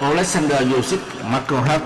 Alexander Usyk Markohut,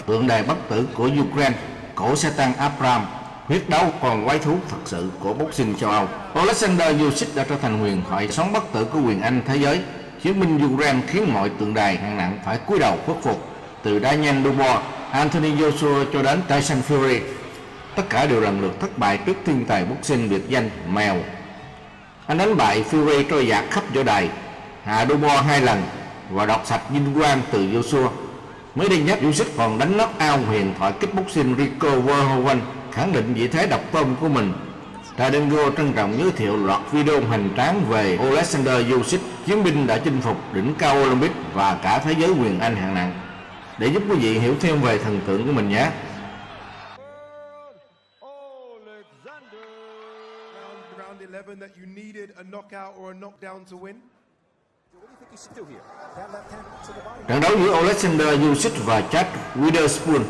tượng đài bất tử của Ukraine, cổ xe tăng Abraham, huyết đấu còn quái thú thật sự của boxing châu Âu. Alexander Usyk đã trở thành huyền thoại sống bất tử của quyền Anh thế giới. Chiến binh Ukraine khiến mọi tượng đài hạng nặng phải cúi đầu khuất phục, từ Daniel Dubois, Anthony Joshua cho đến Tyson Fury. Tất cả đều lần lượt thất bại trước thiên tài boxing biệt danh Mèo. Anh đánh bại Fury trôi dạt khắp võ đài, hạ Dubois 2 lần và đoạt sạch vinh quang từ Joshua. Mới đây nhất, Usyk còn đánh knock-out huyền thoại kickboxing Rico Verhoeven, khẳng định vị thế độc tôn của mình. Radengo trân trọng giới thiệu loạt video hoành tráng về Alexander Usyk, chiến binh đã chinh phục đỉnh cao Olympic và cả thế giới quyền Anh hạng nặng, để giúp quý vị hiểu thêm về thần tượng của mình nhé. Trận đấu giữa Alexander Usyk và Chad Witherspoon.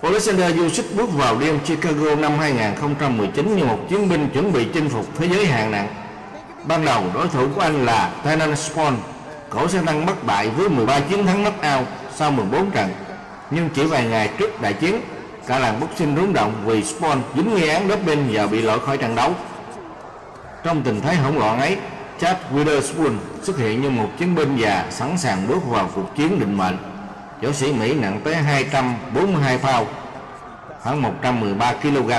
Alexander Usyk bước vào đêm Chicago năm 2019 như một chiến binh chuẩn bị chinh phục thế giới hạng nặng. Ban đầu đối thủ của anh là Tainan Spawn, cổ xe tăng bất bại với 13 chiến thắng knock-out sau 14 trận. Nhưng chỉ vài ngày trước đại chiến, cả làng boxing rúng động vì Spawn dính nghi án doping và bị loại khỏi trận đấu. Trong tình thế hỗn loạn ấy, Chad Witherspoon xuất hiện như một chiến binh già sẵn sàng bước vào cuộc chiến định mệnh. Võ sĩ Mỹ nặng tới 242 pound, khoảng 113 kg,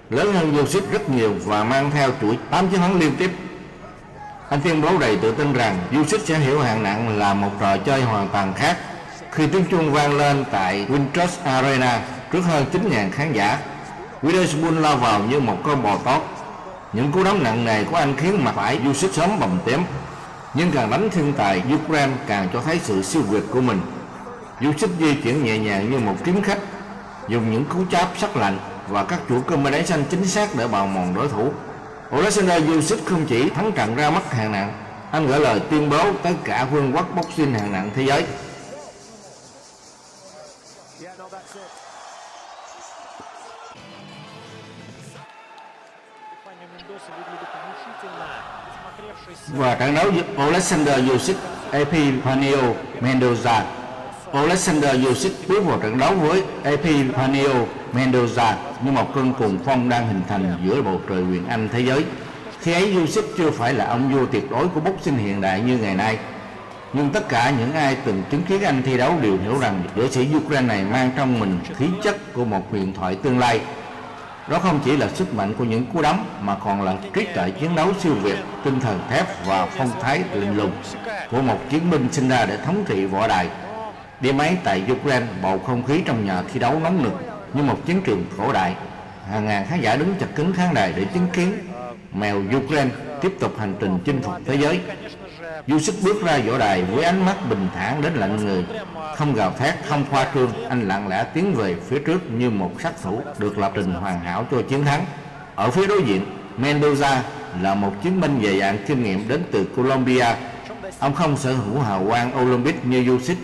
lớn hơn Usyk rất nhiều và mang theo chuỗi 8 chiến thắng liên tiếp. Anh tuyên bố đầy tự tin rằng Usyk sẽ hiểu hạng nặng là một trò chơi hoàn toàn khác. Khi tiếng chuông vang lên tại Wintrust Arena trước hơn 9.000 khán giả, Witherspoon lao vào như một con bò tót. Những cú đấm nặng nề của anh khiến mặt phải Usyk sớm bầm tím. Nhưng càng đánh thiên tài Ukraine càng cho thấy sự siêu việt của mình. Usyk di chuyển nhẹ nhàng như một kiếm khách, dùng những cú cháp sắc lạnh và các chuỗi combination chính xác để bào mòn đối thủ. Alexander Usyk không chỉ thắng trận ra mắt hạng nặng, anh gửi lời tuyên bố tới cả vương quốc boxing hạng nặng thế giới. Và trận đấu giữa Alexander Usyk Epifanio Mendoza. Alexander Usyk bước vào trận đấu với Epifanio Mendoza như một cơn cuồng phong đang hình thành giữa bầu trời quyền Anh thế giới. Khi ấy Usyk chưa phải là ông vua tuyệt đối của boxing hiện đại như ngày nay, nhưng tất cả những ai từng chứng kiến anh thi đấu đều hiểu rằng võ sĩ Ukraine này mang trong mình khí chất của một huyền thoại tương lai. Đó không chỉ là sức mạnh của những cú đấm mà còn là trí tuệ chiến đấu siêu việt, tinh thần thép và phong thái lạnh lùng của một chiến binh sinh ra để thống trị võ đài. Đêm ấy tại Ukraine, bầu không khí trong nhà thi đấu nóng nực như một chiến trường cổ đại. Hàng ngàn khán giả đứng chật kín khán đài để chứng kiến mèo Ukraine tiếp tục hành trình chinh phục thế giới. Usyk bước ra võ đài với ánh mắt bình thản đến lạnh người, không gào thét, không khoa trương. Anh lặng lẽ tiến về phía trước như một sát thủ được lập trình hoàn hảo cho chiến thắng. Ở phía đối diện, Mendoza là một chiến binh dày dạn kinh nghiệm đến từ Colombia. Ông không sở hữu hào quang Olympic như Usyk,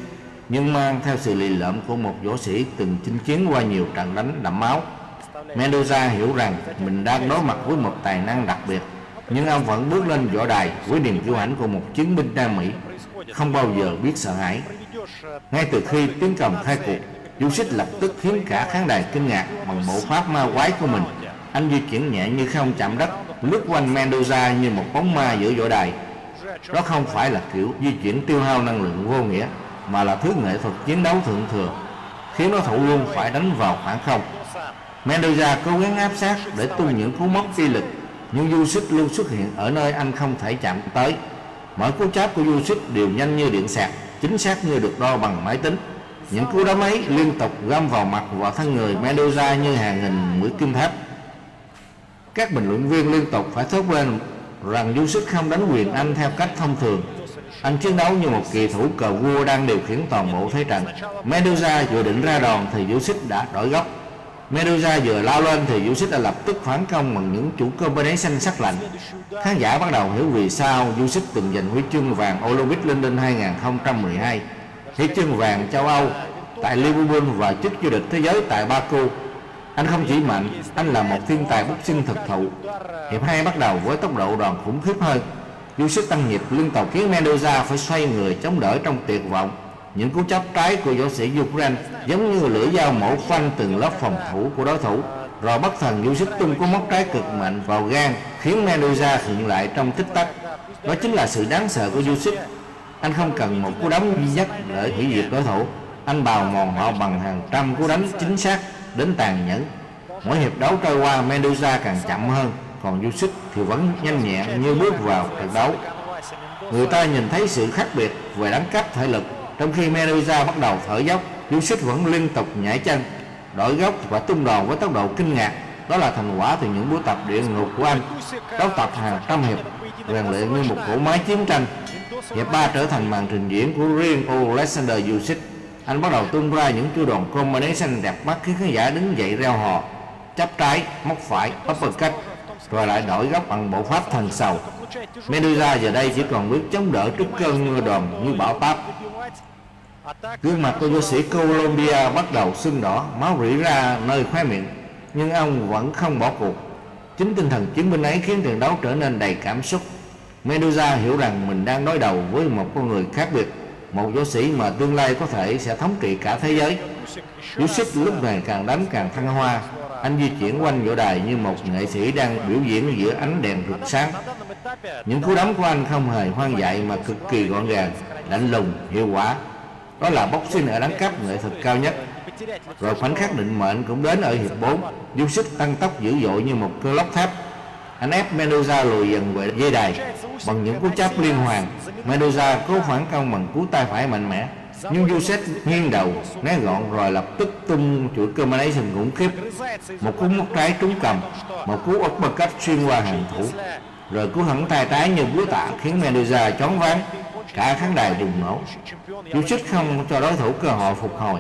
nhưng mang theo sự lì lợm của một võ sĩ từng chinh chiến qua nhiều trận đánh đẫm máu. Mendoza hiểu rằng mình đang đối mặt với một tài năng đặc biệt, nhưng ông vẫn bước lên võ đài với niềm kiêu hãnh của một chiến binh Nam Mỹ, không bao giờ biết sợ hãi. Ngay từ khi tiếng còi khai cuộc, Usyk lập tức khiến cả khán đài kinh ngạc bằng bộ pháp ma quái của mình. Anh di chuyển nhẹ như không chạm đất, lướt quanh Mendoza như một bóng ma giữa võ đài. Đó không phải là kiểu di chuyển tiêu hao năng lượng vô nghĩa, mà là thứ nghệ thuật chiến đấu thượng thừa, khiến đối thủ luôn phải đánh vào khoảng không. Mendoza cố gắng áp sát để tung những cú móc phi lực, nhưng Usyk luôn xuất hiện ở nơi anh không thể chạm tới. Mỗi cú cháp của Usyk đều nhanh như điện xẹt, chính xác như được đo bằng máy tính. Những cú đấm ấy liên tục găm vào mặt và thân người Mendoza như hàng nghìn mũi kim thép. Các bình luận viên liên tục phải thốt lên rằng Usyk không đánh quyền Anh theo cách thông thường. Anh chiến đấu như một kỳ thủ cờ vua đang điều khiển toàn bộ thế trận. Mendoza vừa định ra đòn thì Usyk đã đổi góc. Mendoza vừa lao lên thì Usyk đã lập tức phản công bằng những chuỗi combination sắc lạnh. Khán giả bắt đầu hiểu vì sao Usyk từng giành huy chương vàng Olympic London 2012, huy chương vàng châu Âu tại Liverpool và chức vô địch thế giới tại Baku. Anh không chỉ mạnh, anh là một thiên tài boxing thực thụ. Hiệp 2 bắt đầu với tốc độ đòn khủng khiếp hơn. Usyk tăng nhịp liên tục khiến Mendoza phải xoay người chống đỡ trong tuyệt vọng. Những cú chắp trái của võ sĩ Ukraine giống như lưỡi dao mổ phanh từng lớp phòng thủ của đối thủ. Rồi bất thần Usyk tung cú móc trái cực mạnh vào gan, khiến Mendoza khựng lại trong tích tắc. Đó chính là sự đáng sợ của Usyk. Anh không cần một cú đấm duy nhất để hủy diệt đối thủ. Anh bào mòn họ bằng hàng trăm cú đánh chính xác đến tàn nhẫn. Mỗi hiệp đấu trôi qua, Mendoza càng chậm hơn, còn Usyk thì vẫn nhanh nhẹn như bước vào trận đấu. Người ta nhìn thấy sự khác biệt về đẳng cấp thể lực. Trong khi Mendoza bắt đầu thở dốc, Usyk vẫn liên tục nhảy chân, đổi góc và tung đòn với tốc độ kinh ngạc. Đó là thành quả từ những buổi tập địa ngục của anh, đấu tập hàng trăm hiệp, rèn luyện như một cỗ máy chiến tranh. Hiệp 3 trở thành màn trình diễn của riêng Alexander Usyk. Anh bắt đầu tung ra những chiêu đòn combination đẹp mắt khiến khán giả đứng dậy reo hò. Chắp trái, móc phải, uppercut, rồi lại đổi góc bằng bộ pháp thần sầu. Mendoza giờ đây chỉ còn biết chống đỡ trước cơn mưa đòn như bão táp. Gương mặt của võ sĩ Colombia bắt đầu sưng đỏ, máu rỉ ra nơi khóe miệng, nhưng ông vẫn không bỏ cuộc. Chính tinh thần chiến binh ấy khiến trận đấu trở nên đầy cảm xúc. Mendoza hiểu rằng mình đang đối đầu với một con người khác biệt, một võ sĩ mà tương lai có thể sẽ thống trị cả thế giới. Usyk lúc này càng đánh càng thăng hoa. Anh di chuyển quanh võ đài như một nghệ sĩ đang biểu diễn giữa ánh đèn rực sáng. Những cú đấm của anh không hề hoang dại mà cực kỳ gọn gàng, lạnh lùng, hiệu quả. Đó là boxing ở đẳng cấp nghệ thuật cao nhất. Rồi khoảnh khắc định mệnh cũng đến ở hiệp 4. Usyk tăng tốc dữ dội như một cơn lốc thép. Anh ép Mendoza lùi dần về dây đài bằng những cú cháp liên hoàn. Mendoza cố phản công bằng cú tay phải mạnh mẽ, nhưng Usyk nghiêng đầu né gọn rồi lập tức tung chuỗi combination khủng khiếp. Một cú móc trái trúng cầm, một cú uppercut xuyên qua hàng thủ, rồi cú hẳn tay trái như búa tạ khiến Mendoza choáng váng. Cả khán đài bùng nổ. Usyk không cho đối thủ cơ hội phục hồi.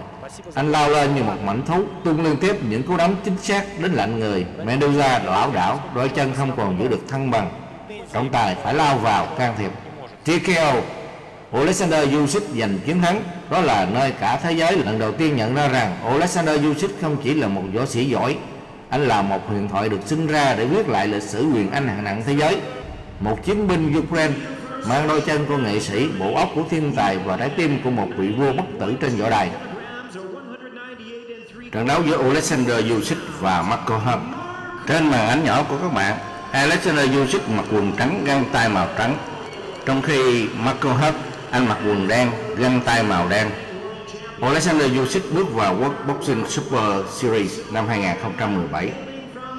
Anh lao lên như một mãnh thú, tung liên tiếp những cú đấm chính xác đến lạnh người. Mendoza lảo đảo, đôi chân không còn giữ được thăng bằng. Trọng tài phải lao vào can thiệp. TKO. Alexander Usyk giành chiến thắng. Đó là nơi cả thế giới lần đầu tiên nhận ra rằng Alexander Usyk không chỉ là một võ sĩ giỏi, anh là một huyền thoại được sinh ra để viết lại lịch sử quyền Anh hạng nặng thế giới. Một chiến binh Ukraine mang đôi chân của nghệ sĩ, bộ óc của thiên tài và trái tim của một vị vua bất tử trên võ đài. Trận đấu giữa Alexander Usyk và Marco Huck. Trên màn ảnh nhỏ của các bạn, Alexander Usyk mặc quần trắng găng tay màu trắng, trong khi Marco Huck anh mặc quần đen găng tay màu đen. Alexander Usyk bước vào World Boxing Super Series năm 2017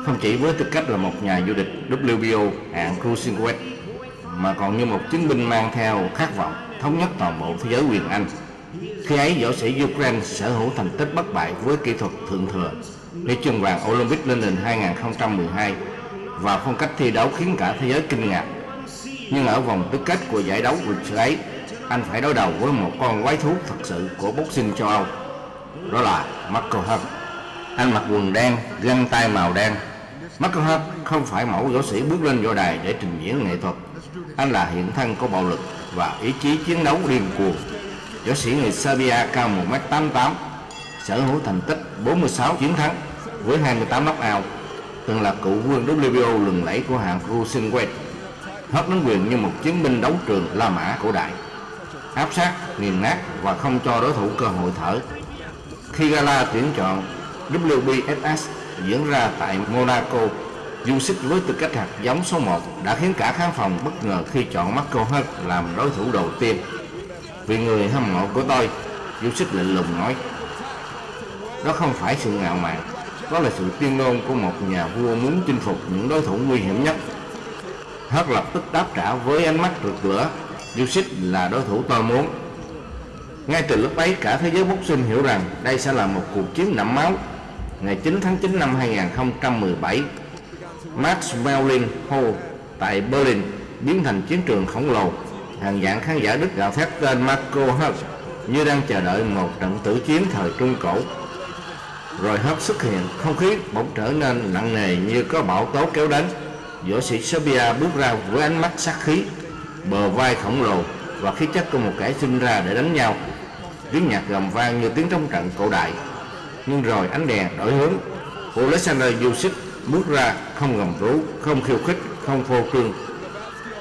không chỉ với tư cách là một nhà vô địch WBO hạng cruiserweight, mà còn như một chiến binh mang theo khát vọng thống nhất toàn bộ thế giới quyền Anh. Khi ấy, võ sĩ Ukraine sở hữu thành tích bất bại với kỹ thuật thượng thừa, huy chương vàng Olympic London 2012 và phong cách thi đấu khiến cả thế giới kinh ngạc. Nhưng ở vòng tứ kết của giải đấu lịch sử ấy, anh phải đối đầu với một con quái thú thật sự của boxing châu Âu. Đó là Marco Huck. Anh mặc quần đen, găng tay màu đen. Marco Huck không phải mẫu võ sĩ bước lên võ đài để trình diễn nghệ thuật. Anh là hiện thân của bạo lực và ý chí chiến đấu điên cuồng. Võ sĩ người Serbia cao 1m88, sở hữu thành tích 46 chiến thắng với 28 knockout, từng là cựu vương WBO lừng lẫy của hạng cruiserweight. Huck đánh quyền như một chiến binh đấu trường La Mã cổ đại, áp sát, nghiền nát và không cho đối thủ cơ hội thở. Khi gala tuyển chọn WBSS diễn ra tại Monaco, Usyk với tư cách hạt giống số 1 đã khiến cả khán phòng bất ngờ khi chọn Marco Huck làm đối thủ đầu tiên. Vì người hâm mộ của tôi, Usyk lạnh lùng nói, đó không phải sự ngạo mạn, đó là sự tuyên ngôn của một nhà vua muốn chinh phục những đối thủ nguy hiểm nhất. Huck lập tức đáp trả với ánh mắt rực lửa, Usyk là đối thủ tôi muốn. Ngay từ lúc ấy, cả thế giới boxing hiểu rằng đây sẽ là một cuộc chiến đẫm máu. Ngày 9 tháng 9 năm 2017, Max Merlin Hall tại Berlin biến thành chiến trường khổng lồ. Hàng vạn khán giả Đức gào thét tên Marco Huck như đang chờ đợi một trận tử chiến thời Trung Cổ. Rồi Huck xuất hiện, không khí bỗng trở nên nặng nề như có bão tố kéo đến. Võ sĩ Serbia bước ra với ánh mắt sát khí, bờ vai khổng lồ và khí chất của một kẻ sinh ra để đánh nhau. Tiếng nhạc gầm vang như tiếng trống trận cổ đại. Nhưng rồi ánh đèn đổi hướng. Alexander Usyk bước ra, không gầm rú, không khiêu khích, không phô trương.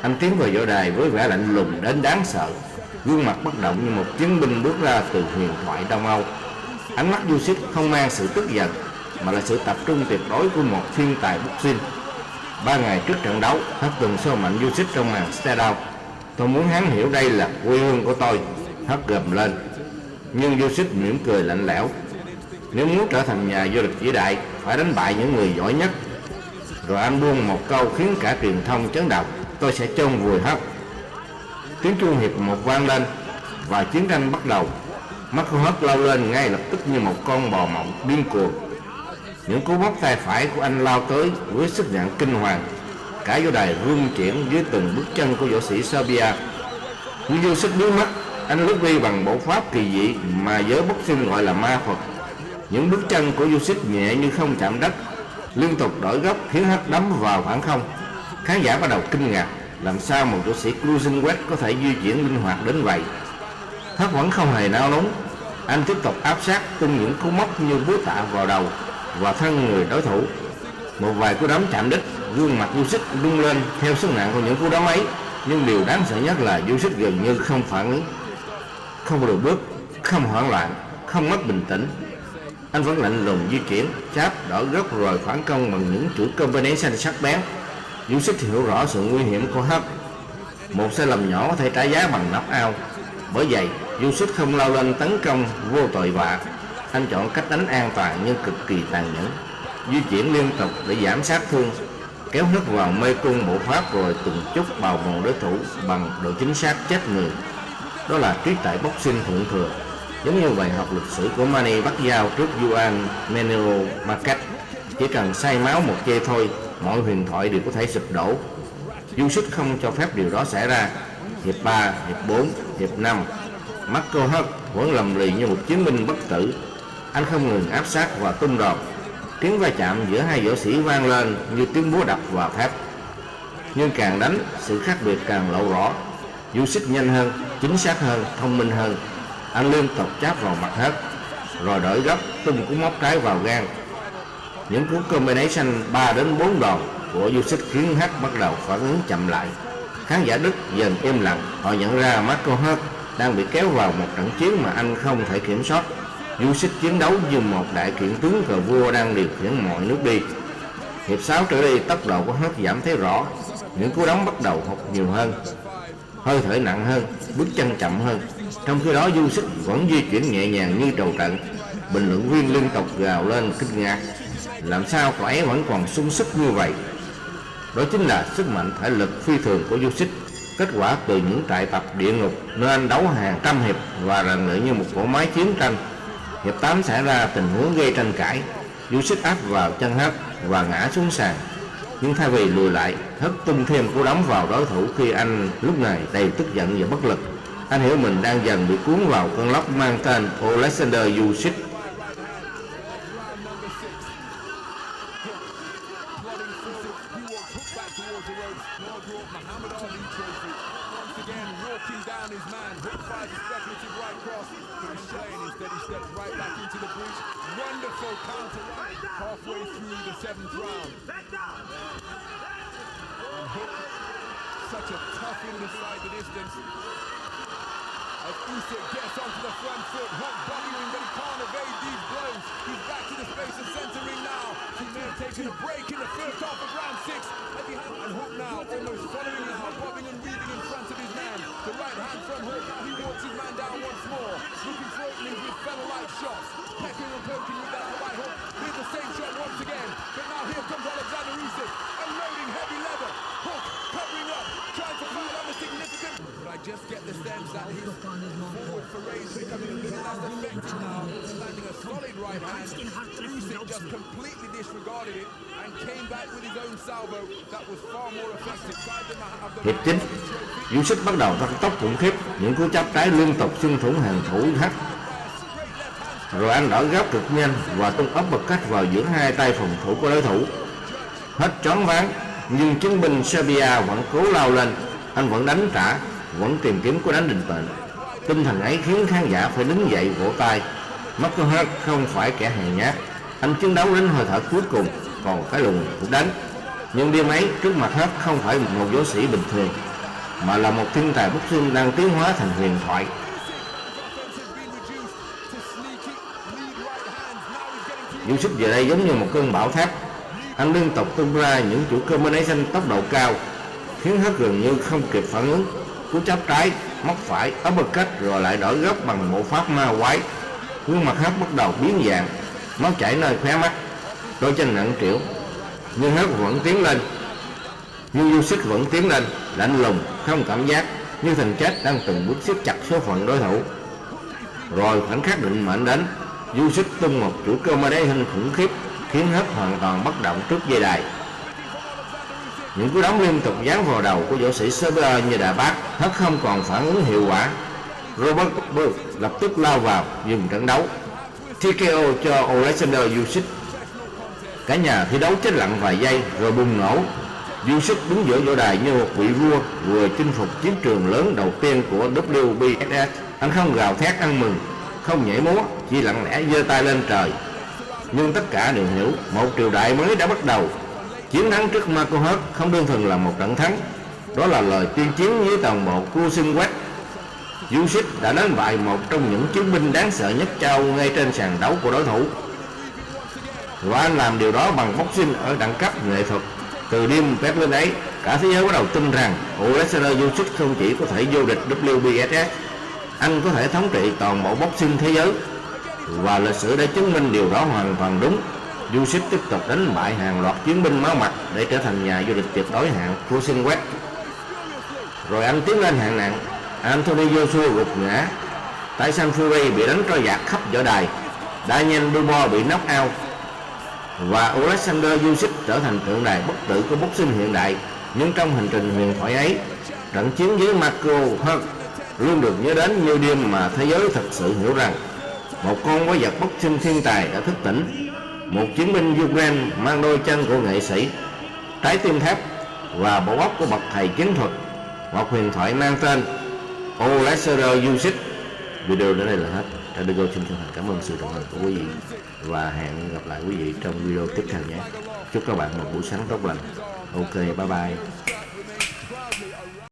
Anh tiến vào võ đài với vẻ lạnh lùng đến đáng sợ, gương mặt bất động như một chiến binh bước ra từ huyền thoại Đông Âu. Ánh mắt Usyk không mang sự tức giận, mà là sự tập trung tuyệt đối của một thiên tài boxing. 3 ngày trước trận đấu, Hất từng show mạnh Usyk trong màn stare-down. Tôi muốn hắn hiểu đây là quê hương của tôi, Hất gầm lên. Nhưng Usyk mỉm cười lạnh lẽo. Nếu muốn trở thành nhà vô địch vĩ đại, phải đánh bại những người giỏi nhất. Rồi anh buông một câu khiến cả truyền thông chấn động: tôi sẽ chôn vùi Hất. Tiếng chuông hiệp một vang lên và chiến tranh bắt đầu. Marco Huck lao lên ngay lập tức như một con bò mộng điên cuồng. Những cú bóc tay phải của anh lao tới với sức nặng kinh hoàng. Cả võ đài rung chuyển dưới từng bước chân của võ sĩ Serbia. Nhưng Usyk biến mất, anh lướt đi bằng bộ pháp kỳ dị mà giới boxing gọi là ma thuật. Những bước chân của Usyk nhẹ như không chạm đất, liên tục đổi góc khiến Hất đấm vào khoảng không. Khán giả bắt đầu kinh ngạc, làm sao một võ sĩ cruiserweight có thể di chuyển linh hoạt đến vậy. Hất vẫn không hề nao núng, anh tiếp tục áp sát tung những cú móc như búa tạ vào đầu và thân người đối thủ. Một vài cú đấm chạm đích, gương mặt Usyk rung lên theo sức nặng của những cú đấm ấy. Nhưng điều đáng sợ nhất là Usyk gần như không phản ứng, không lùi bước, không hoảng loạn, không mất bình tĩnh. Anh vẫn lạnh lùng di chuyển, cháp, đỡ gốc rồi phản công bằng những chuỗi combination sắc bén. Usyk hiểu rõ sự nguy hiểm của Hất. Một sai lầm nhỏ có thể trả giá bằng knock out. Bởi vậy, Usyk không lao lên tấn công vô tội vạ. Anh chọn cách đánh an toàn nhưng cực kỳ tàn nhẫn, di chuyển liên tục để giảm sát thương, kéo Hất vào mê cung bộ pháp rồi từng chút bào mòn đối thủ bằng độ chính xác chết người. Đó là trí tuệ boxing thượng thừa, giống như bài học lịch sử của Manny Pacquiao trước Juan Manuel Marquez. Chỉ cần say máu một giây thôi, mọi huyền thoại đều có thể sụp đổ. Usyk không cho phép điều đó xảy ra. Hiệp 3, hiệp 4, hiệp 5, Marco Huck vẫn lầm lì như một chiến binh bất tử. Anh không ngừng áp sát và tung đòn. Tiếng va chạm giữa hai võ sĩ vang lên như tiếng búa đập vào thép. Nhưng càng đánh, sự khác biệt càng lộ rõ. Usyk nhanh hơn, chính xác hơn, thông minh hơn. Anh liên tục cháp vào mặt Huck, rồi đổi góc tung cú móc trái vào gan. Những cú combination 3 đến 4 đòn của Usyk khiến Huck bắt đầu phản ứng chậm lại. Khán giả Đức dần im lặng, họ nhận ra Marco Huck đang bị kéo vào một trận chiến mà anh không thể kiểm soát. Usyk chiến đấu như một đại kiện tướng cờ vua đang điều khiển mọi nước đi. Hiệp 6 trở đi, tốc độ của Huck giảm thấy rõ. Những cú đấm bắt đầu hụt nhiều hơn, hơi thở nặng hơn, bước chân chậm hơn. Trong khi đó Usyk vẫn di chuyển nhẹ nhàng như trầu trận. Bình luận viên liên tục gào lên kinh ngạc: làm sao cậu ấy vẫn còn sung sức như vậy? Đó chính là sức mạnh thể lực phi thường của Usyk, kết quả từ những trại tập địa ngục nơi anh đấu hàng trăm hiệp và rèn luyện như một cỗ máy chiến tranh. Hiệp 8 xảy ra tình huống gây tranh cãi. Usyk áp vào chân Huck và ngã xuống sàn. Nhưng thay vì lùi lại, Huck tung thêm cú đấm vào đối thủ khi anh lúc này đầy tức giận và bất lực. Anh hiểu mình đang dần bị cuốn vào cơn lốc mang tên Alexander Usyk. Such a tough inside the distance. As Usyk gets onto the front foot, Huck buckling, but he can't evade these blows. He's back to the space of centering now. He may have taken a break in the first half of round 6. And Huck now almost following his Huck, bobbing and weaving in front of his man. The right hand from Huck, now he walks his man down once more. Looking for openings with feather-like shots. Pecking and poking with that right hook. Here's the same shot once again. But now here comes Alexander Usyk, unloading heavy leather. Huck covering up, trying to find out a significant. But I just get the sense that his forward foray is becoming a little less effective now. Landing a solid right hand. Usyk just completely disregarded it and came back with his own salvo that was far more effective. Hiệp 9, Usyk bắt đầu tăng tốc khủng khiếp, những cú chắp trái liên tục xuyên thủng hàng thủ Huck. Rồi anh đổi góc cực nhanh và tung ốc bật cách vào giữa hai tay phòng thủ của đối thủ. Hết choáng váng, nhưng chiến binh Serbia vẫn cố lao lên. Anh vẫn đánh trả, vẫn tìm kiếm cú đánh định mệnh. Tinh thần ấy khiến khán giả phải đứng dậy vỗ tay. Marco Huck không phải kẻ hèn nhát, anh chiến đấu đến hơi thở cuối cùng, còn cái lùng cũng đánh. Nhưng đêm ấy trước mặt Huck không phải một võ sĩ bình thường. mà là một thiên tài boxing đang tiến hóa thành huyền thoại. Usyk giờ đây giống như một cơn bão thép. Anh liên tục tung ra những chuỗi combination tốc độ cao, khiến Hớt gần như không kịp phản ứng. Cú chắp trái, móc phải, uppercut rồi lại đổi góc bằng bộ pháp ma quái. Gương mặt Hớt bắt đầu biến dạng, máu chảy nơi khóe mắt, đôi chân nặng trĩu. Nhưng Hớt vẫn tiến lên. Nhưng Usyk vẫn tiến lên, lạnh lùng, không cảm giác, như thần chết đang từng bước siết chặt số phận đối thủ. Rồi khoảnh khắc định mệnh đến, Usyk tung một chuỗi combination khủng khiếp, khiến Hớt hoàn toàn bất động trước dây đài. Những cú đấm liên tục giáng vào đầu của võ sĩ Serbia như đà bát. Hớt không còn phản ứng hiệu quả. Robert Burke lập tức lao vào dừng trận đấu, TKO cho Alexander Usyk. Cả nhà thi đấu chết lặng vài giây rồi bùng nổ. Usyk đứng giữa võ đài như một vị vua vừa chinh phục chiến trường lớn đầu tiên của WBSS. Anh không gào thét ăn mừng, không nhảy múa, chỉ lặng lẽ giơ tay lên trời. Nhưng tất cả đều hiểu một triều đại mới đã bắt đầu. Chiến thắng trước Marco Hunt không đơn thuần là một trận thắng, đó là lời tuyên chiến với toàn bộ Cruiserweight. Usyk đã đánh bại một trong những chiến binh đáng sợ nhất châu ngay trên sàn đấu của đối thủ, và anh làm điều đó bằng boxing ở đẳng cấp nghệ thuật. Từ đêm Berlin ấy, cả thế giới bắt đầu tin rằng Alexander Usyk không chỉ có thể vô địch WBSS, anh có thể thống trị toàn bộ boxing thế giới, và lịch sử đã chứng minh điều đó hoàn toàn đúng. Usyk tiếp tục đánh bại hàng loạt chiến binh máu mặt để trở thành nhà vô địch tuyệt đối hạng Cruiserweight. Rồi anh tiến lên hạng nặng. Anthony Joshua gục ngã, Tyson Fury bị đánh trôi dạt khắp võ đài, Daniel Dubois bị knock out, và Alexander Usyk trở thành tượng đài bất tử của boxing hiện đại. Nhưng trong hành trình huyền thoại ấy, trận chiến với Marco Hunt luôn được nhớ đến như đêm mà thế giới thật sự hiểu rằng một con quái vật boxing thiên tài đã thức tỉnh, một chiến binh Ukraine mang đôi chân của nghệ sĩ, trái tim thép và bộ óc của bậc thầy chiến thuật, một huyền thoại mang tên Alexander Usyk. Video đến đây là hết. Trader Go xin chân thành cảm ơn sự đồng hành của quý vị và hẹn gặp lại quý vị trong video tiếp theo nhé. Chúc các bạn một buổi sáng tốt lành. Ok, bye bye.